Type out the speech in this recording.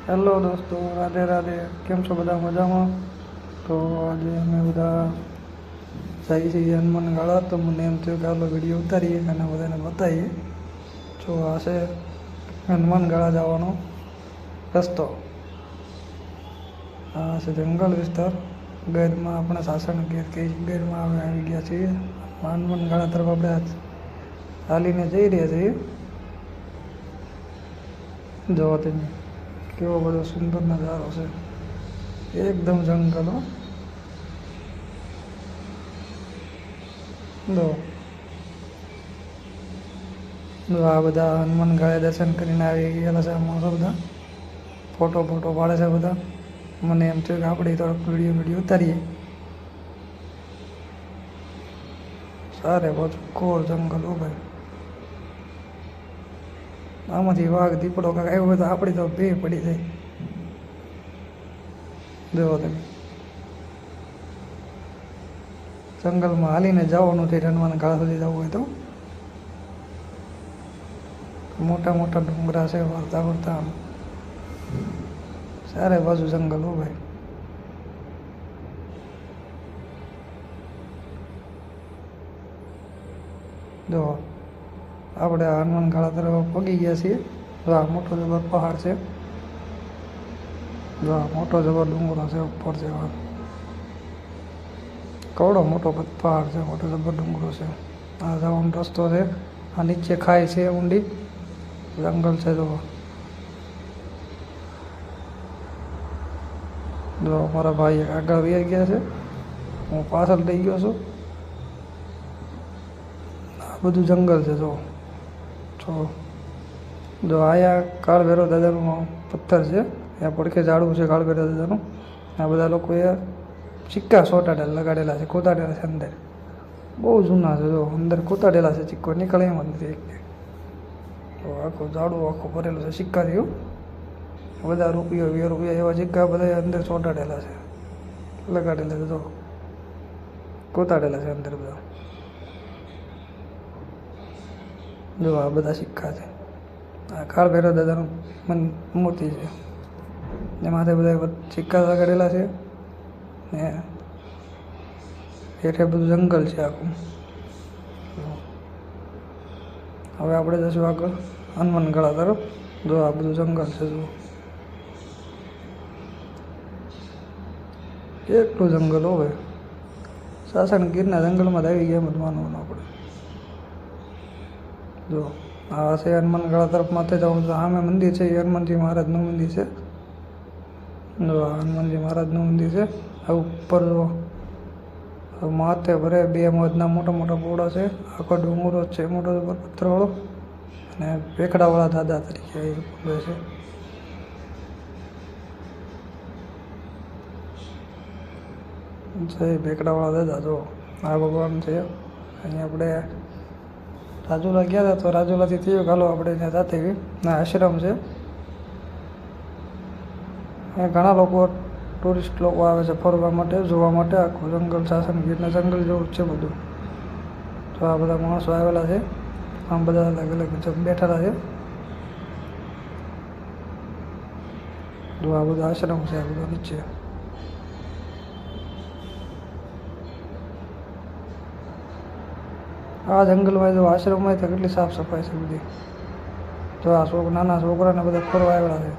Hello દોસ્તો, રાધે રાધે. કેમ છો બધા? મજામાં? તો આજે અમે બધા જઈએ છીએ હનુમાન ગાળા. તો મને એમ થયું કે આલો વિડીયો ઉતારીએ અને બધાને બતાવીએ. જો આ છે હનુમાન ગાળા જવાનો રસ્તો. આ છે જંગલ વિસ્તાર. ગેરમાં આપણે સાસણ ગીર કે ગેરમાં અમે આવી ગયા છીએ. હનુમાન ગાળા તરફ આપણે ચાલીને જઈ રહ્યા છીએ. જોવા તમે કેવો બધો સુંદર નજારો છે, એકદમ જંગલ. આ બધા હનુમાન ગાળે દર્શન કરીને આવી ગયેલા છે. અમારો બધા ફોટો પાડે છે બધા. મને એમ થયું કે આપણે થોડોક વિડીયો ઉતારીએ. સારે પાછું કોર જંગલ ભાઈ. આમાંથી વાઘ દીપડો કાંક આવ્યો હોય તો આપણી તો બે પડી જાય. જોવો તમે, જંગલમાં હાલીને જવાનું છે. હનુમાન ગાળા સુધી જવું હોય તો મોટા મોટા ડુંગરા છે, વળતા સારે બાજુ જંગલ હો ભાઈ. જો આપણે હનુમાન ગાળા તરફ પગી ગયા છીએ. જો આ મોટો જબર પહાડ છે. જો આ મોટો જબર ડુંગરો છે ઉપર છે. કવડો મોટો પહાડ છે, મોટો જબર ડુંગરો છે. આ જવાનો રસ્તો છે. આ નીચે ખાઈ છે ઊંડી, જંગલ છે. જો મારા ભાઈ આગળ વહી ગયા છે, હું પાછળ લઈ ગયો છું. આ બધું જંગલ છે. જો આયા કાળભૈરવ દાદાનું પથ્થર છે. ત્યાં પડખે ઝાડવું છે કાળભૈરવ દાદાનું. આ બધા લોકોએ સિક્કા સોટાડેલા લગાડેલા છે, કોતાડેલા છે અંદર. બહુ જૂના છે. જો અંદર કોતાડેલા છે, સિક્કો નીકળે એમ જ નથી. તો આખું ઝાડું આખું ભરેલું છે સિક્કાથી. બધા રૂપિયો 2 રૂપિયા એવા સિક્કા બધા અંદર ચોંટાડેલા છે, લગાડેલા છે. જો કોતાડેલા છે અંદર બધા. જો આ બધા સિક્કા છે. આ કાળભૈરવ દાદાનું મૂર્તિ છે. ને માથે બધા સિક્કા લગાડેલા છે. ને હેઠે બધું જંગલ છે આખું. હવે આપણે જઈશું આગળ હનુમાન ગાળા તરફ. જો આ બધું જંગલ છે. જો કેટલું જંગલ હોય. સાસણ ગીરના જંગલમાં જ આવી ગયા એમ જ માનવાનું આપણે. જો આ છે હનુમાન ગાળા તરફ માથે જવાનું. સામે મંદિર છે, એ હનુમાનજી મહારાજનું મંદિર છે. જો આ હનુમાનજી મહારાજનું મંદિર છે. આ ઉપર જો માથે ભરે 2 મજના મોટા મોટા બોડા છે. આખો ડુંગરો છે મોટો પથ્થરવાળો. અને ભેખડાવાળા દાદા તરીકે એ છે. જય ભેખડાવાળા દાદા. જો આ ભગવાન છે. અહીંયા આપણે રાજુલા ગયા હતા, તો રાજુલાથી થયું ચાલો આપણે ત્યાં જાતે ના આશ્રમ છે. અહીંયા ઘણા લોકો ટુરિસ્ટ લોકો આવે છે ફરવા માટે, જોવા માટે. આખું જંગલ, સાસણ ગીરના જંગલ જેવું જ છે બધું. તો આ બધા માણસો આવેલા છે. આમ બધા અલગ અલગ બેઠેલા છે. જો આ બધા આશ્રમ છે. આ બધા નીચે આ જંગલમાં જો આશ્રમમાં તો કેટલી સાફ સફાઈ છે બધી. તો આ નાના છોકરાને બધા ફરવા આવેલા છે.